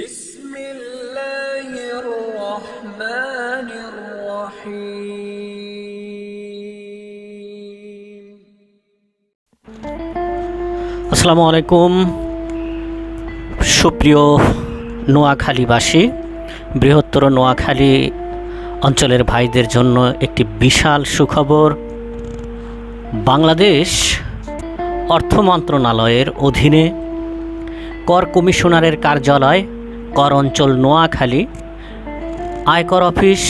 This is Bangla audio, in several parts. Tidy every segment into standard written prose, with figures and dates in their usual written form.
بسم الله الرحمن الرحيم আসসালামু আলাইকুম সুপ্রিয় নোয়াখালীবাসী। বৃহত্তর নোয়াখালী অঞ্চলের ভাইদের জন্য একটি বিশাল সুখবর। বাংলাদেশ অর্থ মন্ত্রণালয়ের অধীনে কর কমিশনারের কার্যালয় কর অঞ্চল নোয়াখালী, আয়কর অফিস,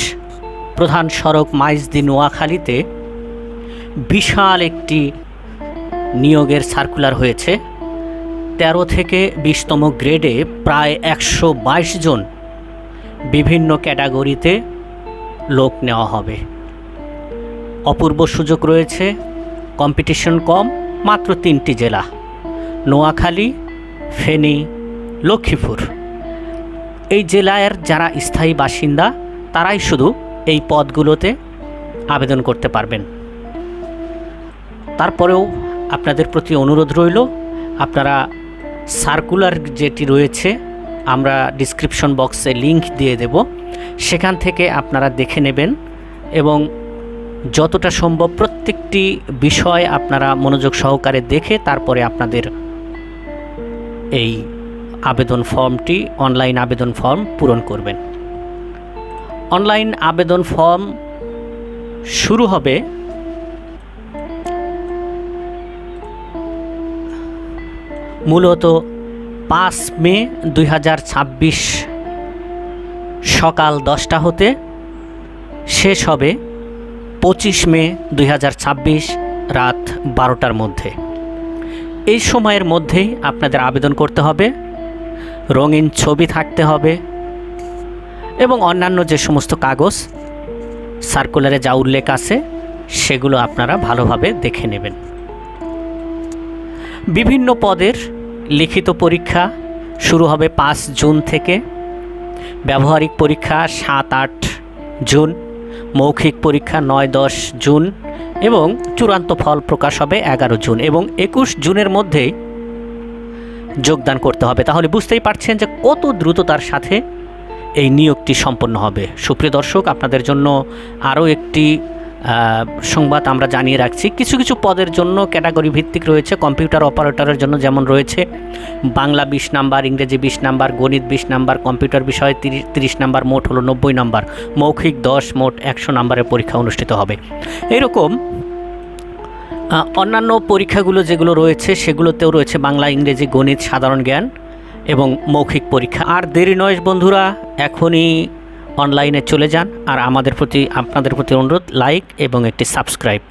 প্রধান সড়ক মাইজদি নোয়াখালীতে বিশাল একটি নিয়োগের সার্কুলার হয়েছে। 13 থেকে 20তম গ্রেডে প্রায় 122 জন বিভিন্ন ক্যাটাগরিতে লোক নেওয়া হবে। অপূর্ব সুযোগ রয়েছে, কম্পিটিশন কম, মাত্র 3টি জেলা নোয়াখালী, ফেনী, লক্ষ্মীপুর। এই জেলার যারা স্থায়ী বাসিন্দা তারাই শুধু এই পদগুলোতে আবেদন করতে পারবেন। তারপরেও আপনাদের প্রতি অনুরোধ রইল, আপনারা সার্কুলার যেটি রয়েছে আমরা ডিসক্রিপশন বক্সে লিংক দিয়ে দেব, সেখান থেকে আপনারা দেখে নেবেন এবং যতটা সম্ভব প্রত্যেকটি বিষয় আপনারা মনোযোগ সহকারে দেখে তারপরে আপনাদের এই আবেদন ফর্মটি, অনলাইন আবেদন ফর্ম পূরণ করবেন। অনলাইন আবেদন ফর্ম শুরু হবে মূলত 5 মে 2026 সকাল 10টা হতে, শেষ হবে 25 মে 2026 রাত 12টার মধ্যে। এই সময়ের মধ্যেই আপনাদের আবেদন করতে হবে, রঙিন ছবি থাকতে হবে এবং অন্যান্য যে সমস্ত কাগজ সার্কুলারে যা উল্লেখ আছে সেগুলো আপনারা ভালোভাবে দেখে নেবেন। বিভিন্ন পদের লিখিত পরীক্ষা শুরু হবে 5 জুন থেকে, ব্যবহারিক পরীক্ষা 7-8 জুন, মৌখিক পরীক্ষা 9-10 জুন এবং চূড়ান্ত ফল প্রকাশ হবে 11 জুন এবং 21 জুনের মধ্যেই যোগদান করতে হবে। তাহলে বুঝতেই পারছেন যে কত দ্রুততার সাথে এই নিয়োগটি সম্পন্ন হবে। সুপ্রিয় দর্শক, আপনাদের জন্য আরও একটি সংবাদ আমরা জানিয়ে রাখছি। কিছু কিছু পদের জন্য ক্যাটাগরি ভিত্তিক রয়েছে। কম্পিউটার অপারেটরের জন্য যেমন রয়েছে বাংলা 20 নাম্বার, ইংরেজি 20 নাম্বার, গণিত 20 নাম্বার, কম্পিউটার বিষয়ে 30 নাম্বার, মোট হলো 90 নাম্বার, মৌখিক 10, মোট 100 নাম্বারের পরীক্ষা অনুষ্ঠিত হবে। এরকম অন্যান্য পরীক্ষাগুলো যেগুলো রয়েছে সেগুলোতেও রয়েছে বাংলা, ইংরেজি, গণিত, সাধারণ জ্ঞান এবং মৌখিক পরীক্ষা। আর দেরি নয় বন্ধুরা, এখনই অনলাইনে চলে যান। আর আপনাদের প্রতি অনুরোধ, লাইক এবং একটি সাবস্ক্রাইব।